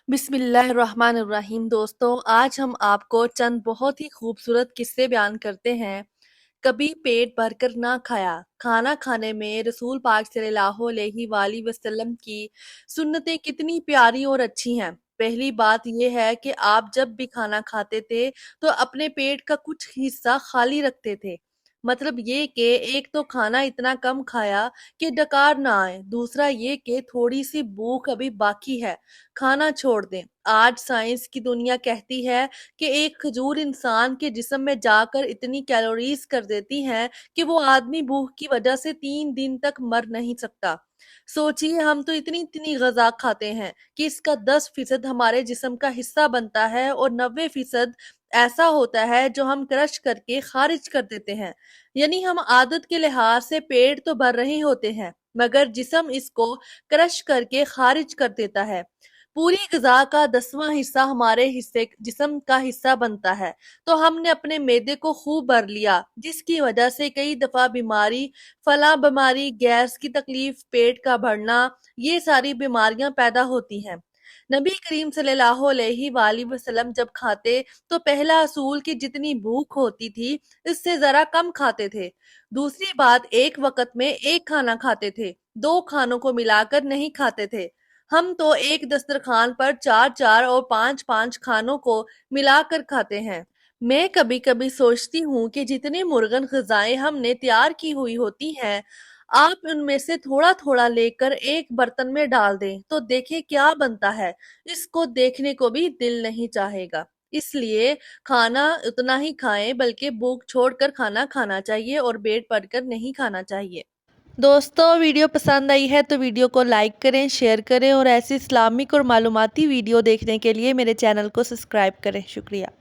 बिस्मिल्लाहिर्रहमानिर्रहीम। दोस्तों, आज हम आपको चंद बहुत ही खूबसूरत किस्से बयान करते हैं। कभी पेट भरकर ना खाया। खाना खाने में रसूल पाक सल्लल्लाहु अलैहि वसल्लम की सुन्नतें कितनी प्यारी और अच्छी हैं। पहली बात यह है कि आप जब भी खाना खाते थे तो अपने पेट का कुछ हिस्सा खाली रखते थे। मतलब ये कि एक तो खाना इतना कम खाया कि डकार ना आए, दूसरा ये कि थोड़ी सी भूख अभी बाकी है, खाना छोड़ दें। आज साइंस की दुनिया कहती है कि एक खजूर इंसान के जिस्म में जाकर इतनी कैलोरीज कर देती है कि वो आदमी भूख की वजह से 3 दिन तक मर नहीं सकता। सोचिए, हम तो इतनी इतनी गजा खाते हैं कि इसका 10% हमारे जिस्म का हिस्सा बनता है और 90% ऐसा होता है जो हम क्रश करके खारिज कर देते हैं। यानी हम आदत के लिहाज से पेट तो भर रहे होते हैं, मगर जिस्म इसको क्रश करके खारिज कर देता है। पूरी ग़िज़ा का 10वां हिस्सा हमारे हिस्से जिस्म का हिस्सा बनता है, तो हमने अपने मैदे को खूब भर लिया, जिसकी वजह से कई दफ़ा बीमारी, फला बीमारी, गैस की तकलीफ, पेट का भरना, ये सारी बीमारियां पैदा होती हैं। नबी करीम सल्लल्लाहु अलैहि वसल्लम जब खाते तो पहला असूल कि जितनी भूख होती थी इससे जरा कम खाते थे। दूसरी बात, एक वक्त में एक खाना खाते थे, दो खानों को मिलाकर नहीं खाते थे। हम तो एक दस्तरखान पर चार चार और पांच पांच खानों को मिलाकर खाते हैं। मैं कभी कभी सोचती हूँ कि जितनी मुर्गन ग़िज़ाएं हमने तैयार की हुई होती हैं, आप उनमें से थोड़ा थोड़ा लेकर एक बर्तन में डाल दें तो देखें क्या बनता है। इसको देखने को भी दिल नहीं चाहेगा। इसलिए खाना उतना ही खाएं, बल्कि भूख छोड़कर खाना खाना चाहिए और पेट भरकर नहीं खाना चाहिए। दोस्तों, वीडियो पसंद आई है तो वीडियो को लाइक करें, शेयर करें और ऐसी इस्लामिक और मालूमाती वीडियो देखने के लिए मेरे चैनल को सब्सक्राइब करें। शुक्रिया।